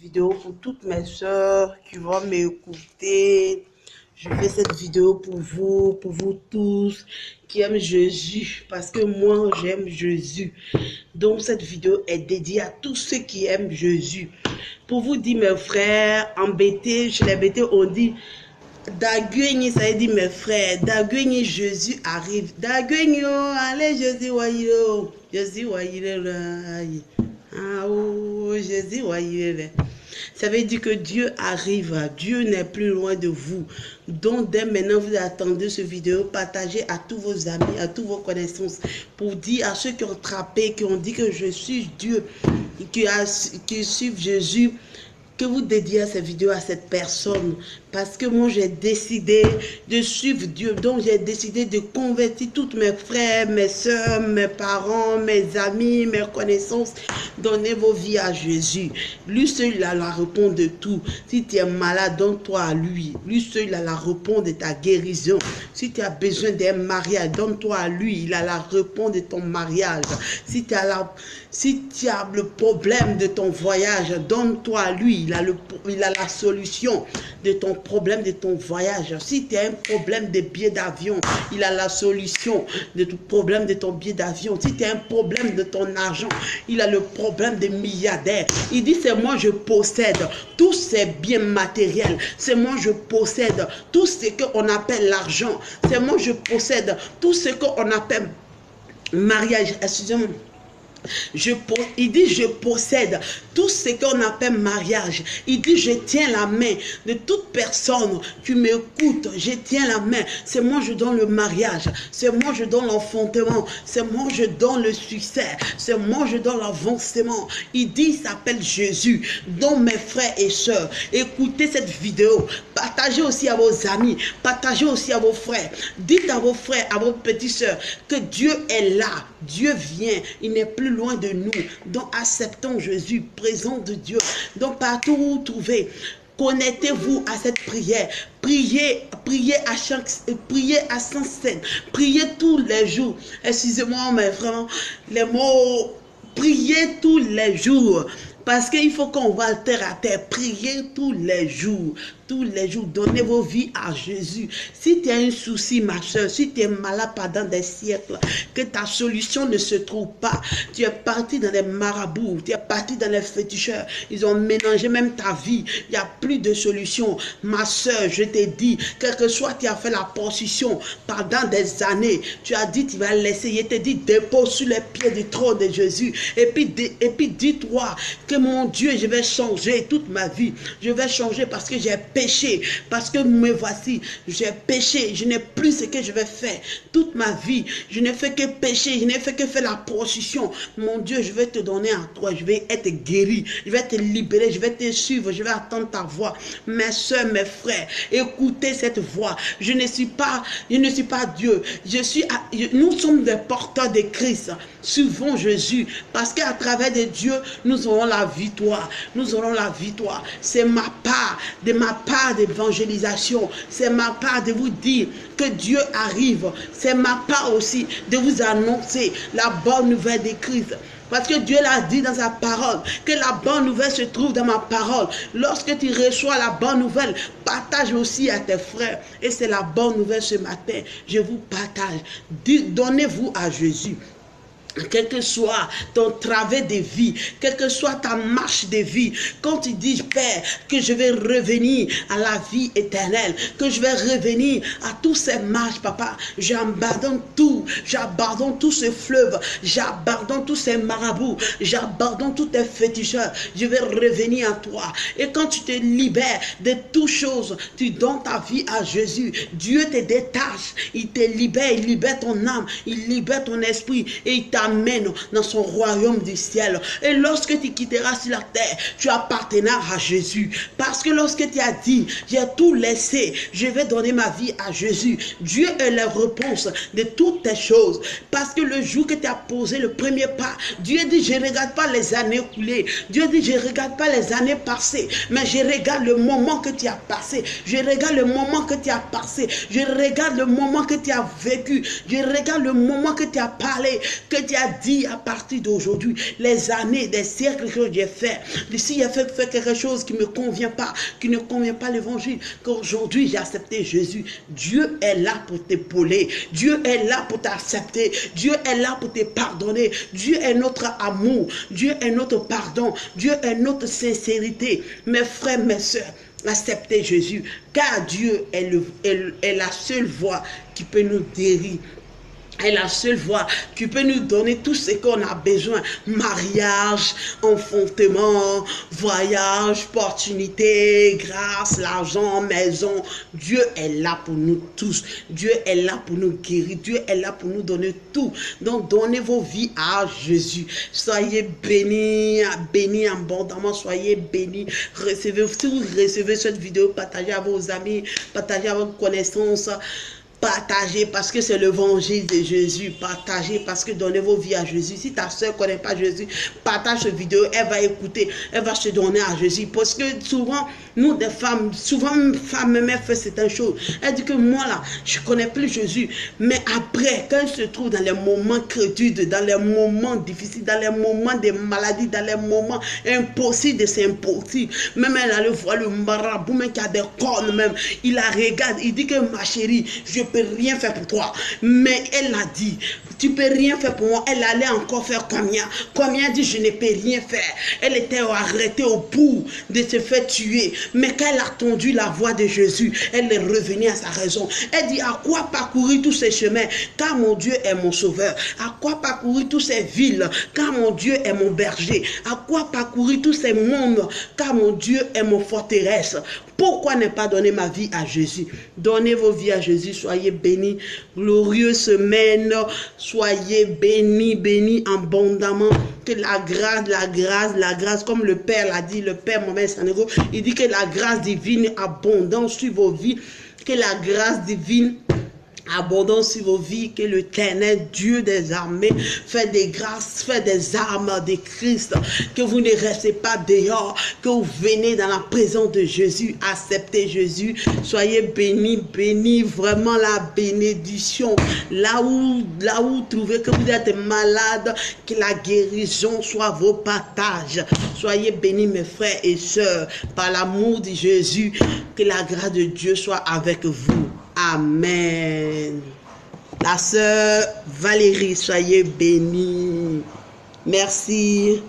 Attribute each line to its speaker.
Speaker 1: Vidéo pour toutes mes soeurs qui vont m'écouter. Je fais cette vidéo pour vous tous qui aiment Jésus, parce que moi j'aime Jésus. Donc cette vidéo est dédiée à tous ceux qui aiment Jésus. Pour vous dire mes frères, embêtés, chez les bêtés on dit Daguigny, ça veut dire mes frères. Daguigny, Jésus arrive. Daguigny, allez Jésus, wayo. Jésus, wayo, ah oh, Jésus, wayo. Ça veut dire que Dieu arrive. Dieu n'est plus loin de vous. Donc, dès maintenant, vous attendez cette vidéo, partagez à tous vos amis, à tous vos connaissances, pour dire à ceux qui ont trappé, qui ont dit que je suis Dieu, qui suivent Jésus, que vous dédiez cette vidéo à cette personne. Parce que moi, j'ai décidé de suivre Dieu. Donc, j'ai décidé de convertir tous mes frères, mes soeurs, mes parents, mes amis, mes connaissances. Donnez vos vies à Jésus. Lui seul, il a la réponse de tout. Si tu es malade, donne-toi à lui. Lui seul, il a la réponse de ta guérison. Si tu as besoin d'un mariage, donne-toi à lui. Il a la réponse de ton mariage. Si tu as le problème de ton voyage, donne-toi à lui. Il a la solution de ton problème de ton voyage. Si tu as un problème de billet d'avion, il a la solution de ton problème de ton billet d'avion. Si tu as un problème de ton argent, il a le problème des milliardaires. Il dit, c'est moi je possède tous ces biens matériels. C'est moi je possède tout ce qu'on appelle l'argent. C'est moi je possède tout ce qu'on appelle mariage. Excusez-moi. Il dit, je possède tout ce qu'on appelle mariage. Il dit, je tiens la main de toute personne qui m'écoute. Je tiens la main. C'est moi, je donne le mariage. C'est moi, je donne l'enfantement. C'est moi, je donne le succès. C'est moi, je donne l'avancement. Il dit, il s'appelle Jésus. Donc, mes frères et sœurs, écoutez cette vidéo. Partagez aussi à vos amis. Partagez aussi à vos frères. Dites à vos frères, à vos petites sœurs, que Dieu est là. Dieu vient. Il n'est plus loin de nous. Donc acceptons Jésus, présent de Dieu. Donc partout où vous trouvez, connectez-vous à cette prière. Priez à sans cesse. Priez tous les jours. Excusez-moi, mais vraiment, les mots, priez tous les jours. Parce qu'il faut qu'on va terre à terre. Priez tous les jours. Tous les jours, donnez vos vies à Jésus. Si tu as un souci, ma soeur, si tu es malade pendant des siècles, que ta solution ne se trouve pas, tu es parti dans les marabouts, tu es parti dans les féticheurs, ils ont mélangé même ta vie, il n'y a plus de solution. Ma soeur, je t'ai dit, quel que soit tu as fait la position pendant des années, tu as dit tu vas laisser, je t'ai dit dépose sur les pieds du trône de Jésus, et puis dis-toi que mon Dieu, je vais changer toute ma vie, je vais changer parce que j'ai péché, parce que me voici, j'ai péché, je n'ai plus ce que je vais faire toute ma vie, je n'ai fait que pécher, je n'ai fait que faire la prostitution. Mon Dieu, je vais te donner à toi, je vais être guéri, je vais te libérer, je vais te suivre, je vais attendre ta voix. Mes soeurs, mes frères, écoutez cette voix. Je ne suis pas Dieu, nous sommes des porteurs de Christ. Suivons Jésus, parce qu'à travers de Dieu, nous aurons la victoire. Nous aurons la victoire. C'est ma part d'évangélisation. C'est ma part de vous dire que Dieu arrive. C'est ma part aussi de vous annoncer la bonne nouvelle de Christ. Parce que Dieu l'a dit dans sa parole, que la bonne nouvelle se trouve dans ma parole. Lorsque tu reçois la bonne nouvelle, partage aussi à tes frères. Et c'est la bonne nouvelle ce matin. Je vous partage. Donnez-vous à Jésus. Quel que soit ton travail de vie, quelle que soit ta marche de vie, quand tu dis, Père, que je vais revenir à la vie éternelle, que je vais revenir à tous ces marches, papa, j'abandonne tout ce fleuve, j'abandonne tous ces marabouts, j'abandonne tous tes féticheurs, je vais revenir à toi. Et quand tu te libères de toutes choses, tu donnes ta vie à Jésus, Dieu te détache, il te libère, il libère ton âme, il libère ton esprit, et il t'amène dans son royaume du ciel. Et lorsque tu quitteras sur la terre, tu appartiendras à Jésus. Parce que lorsque tu as dit, j'ai tout laissé, je vais donner ma vie à Jésus, Dieu est la réponse de toutes tes choses. Parce que le jour que tu as posé le premier pas, Dieu dit, je ne regarde pas les années écoulées. Dieu dit, je ne regarde pas les années passées, mais je regarde le moment que tu as passé. Je regarde le moment que tu as passé. Je regarde le moment que tu as vécu. Je regarde le moment que tu as parlé, que tu as dit à partir d'aujourd'hui, les années, des siècles que j'ai fait, si j'ai fait quelque chose qui ne me convient pas, qui ne convient pas à l'évangile, qu'aujourd'hui j'ai accepté Jésus, Dieu est là pour t'épauler, Dieu est là pour t'accepter, Dieu est là pour te pardonner, Dieu est notre amour, Dieu est notre pardon, Dieu est notre sincérité. Mes frères, mes sœurs, acceptez Jésus, car Dieu est la seule voie qui peut nous guérir. Est la seule voie qui peut nous donner tout ce qu'on a besoin. Mariage, enfantement, voyage, opportunité, grâce, l'argent, maison. Dieu est là pour nous tous. Dieu est là pour nous guérir. Dieu est là pour nous donner tout. Donc donnez vos vies à Jésus. Soyez bénis, bénis abondamment. Soyez bénis. Recevez, si vous recevez cette vidéo, partagez à vos amis, partagez à vos connaissances. Partagez parce que c'est l'évangile de Jésus. Partagez parce que donnez vos vies à Jésus. Si ta soeur ne connaît pas Jésus, partage cette vidéo. Elle va écouter. Elle va se donner à Jésus. Parce que souvent, nous des femmes, souvent une femme même fait certaines choses. Elle dit que moi là, je ne connais plus Jésus. Mais après, quand elle se trouve dans les moments crédules, dans les moments difficiles, dans les moments de maladie, dans les moments impossibles de s'impossible, même elle allait voir le marabout, même qui a des cornes même. Il la regarde. Il dit que ma chérie, je peux rien faire pour toi. Mais elle a dit, tu peux rien faire pour moi. Elle allait encore faire combien? Combien dit, je ne peux rien faire. Elle était arrêtée au bout de se faire tuer. Mais quand elle a entendu la voix de Jésus, elle est revenue à sa raison. Elle dit, à quoi parcourir tous ces chemins? Car mon Dieu est mon sauveur. À quoi parcourir toutes ces villes? Car mon Dieu est mon berger. À quoi parcourir tous ces mondes? Car mon Dieu est mon forteresse. Pourquoi ne pas donner ma vie à Jésus? Donnez vos vies à Jésus. Soyez bénis. Glorieuse semaine. Soyez bénis, bénis abondamment. Que la grâce, comme le Père l'a dit, le Père Mohamed Sanego, il dit que la grâce divine abondante sur vos vies. Que la grâce divine abondance sur vos vies, que l'Éternel Dieu des armées fait des grâces, fait des armes de Christ, que vous ne restez pas dehors, que vous venez dans la présence de Jésus, acceptez Jésus, soyez bénis, bénis, vraiment la bénédiction, là où vous trouvez que vous êtes malade, que la guérison soit vos partages, soyez bénis mes frères et sœurs, par l'amour de Jésus, que la grâce de Dieu soit avec vous. Amen. La sœur Valérie, soyez bénie. Merci.